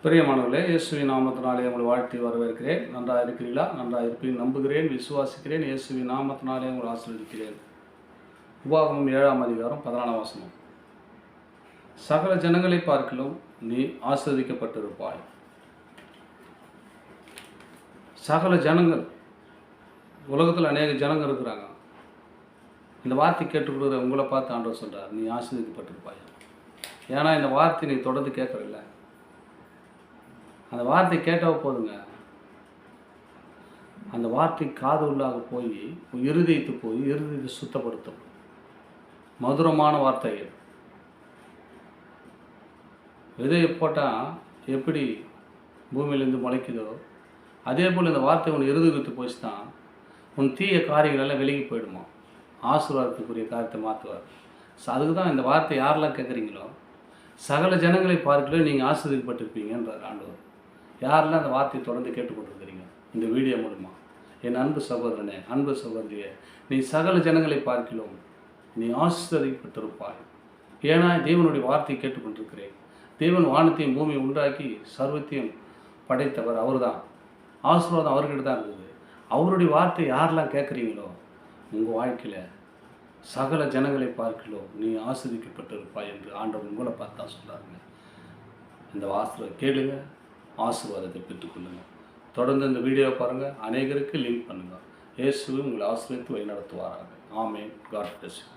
பிரியமானவர்களே, இயேசுவின் நாமத்தினாலே உங்களை வாழ்த்தி வரவேற்கிறேன். நன்றாக இருக்கிறீர்களா? நன்றாக இருப்பேன் நம்புகிறேன், விசுவாசிக்கிறேன். இயேசுவின் நாமத்தினாலே உங்களை ஆசீர்வதிக்கிறேன். உபாகமம் 7ஆம் அதிகாரம் 14ஆம் வசனம். சகல ஜனங்களை பார்க்கிலும் நீ ஆசீர்வதிக்கப்பட்டிருப்பாய். சகல ஜனங்கள், உலகத்தில் அநேக ஜனங்கள் இருக்கிறாங்க. இந்த வார்த்தை கேட்டுக்கொடுக்குற உங்களை பார்த்து ஆண்டவர் சொல்கிறார், நீ ஆசீர்வதிக்கப்பட்டிருப்பாய். ஏன்னா இந்த வார்த்தை நீ தொடர்ந்து கேட்குறதில்ல. அந்த வார்த்தை கேட்டால் போதுங்க, அந்த வார்த்தை காது உள்ளாக போய் இருதயத்து போய் இருதயத்தை சுத்தப்படுத்தும். மதுரமான வார்த்தைகள். விதையை போட்டால் எப்படி பூமியிலேருந்து முளைக்குதோ அதே போல் இந்த வார்த்தை உன் இருதயத்து போச்சுன்னா உன் தீய காரியங்களெல்லாம் விலகி போயிடுமா. ஆசீர்வாதத்துக்குரிய காரியத்தை மாற்றுவார். அதுக்கு தான் இந்த வார்த்தை யாரெல்லாம் கேட்குறீங்களோ சகல ஜனங்களை பார்க்கல நீங்கள் ஆசீர்வதிக்கப்பட்டிருப்பீங்கன்றார் ஆண்டவர். யாரெல்லாம் அந்த வார்த்தையை தொடர்ந்து கேட்டுக்கொண்டிருக்கிறீங்க இந்த வீடியோ மூலமா, என் அன்பு சகோதரனே, அன்பு சகோதரியே, நீ சகல ஜனங்களை பார்க்கிலும் நீ ஆசீர்வதிக்கப்பட்டிருப்பாய். ஏன்னா தேவனுடைய வார்த்தையை கேட்டுக்கொண்டிருக்கிறேன். தேவன் வானத்தையும் பூமியை உண்டாக்கி சர்வத்தையும் படைத்தவர் அவர் தான். ஆசீர்வாதம் அவர்கிட்ட தான் இருக்குது. அவருடைய வார்த்தை யாரெல்லாம் கேட்குறீங்களோ உங்கள் வாழ்க்கையில் சகல ஜனங்களை பார்க்கிலும் நீ ஆசீர்வதிக்கப்பட்டிருப்பாய் என்று ஆண்டவர் உங்களை பார்த்து தான் சொல்கிறாருங்க. இந்த வாசலை கேளுங்க, ஆசீர்வாதத்தை பெற்றுக்கொள்ளுங்கள். தொடர்ந்து இந்த வீடியோவை பாருங்கள், அநேகருக்கு லிங்க் பண்ணுங்கள். இயேசுவை உங்களை ஆசீர்வதித்து வழிநடத்துவாராக. ஆமென். God bless you.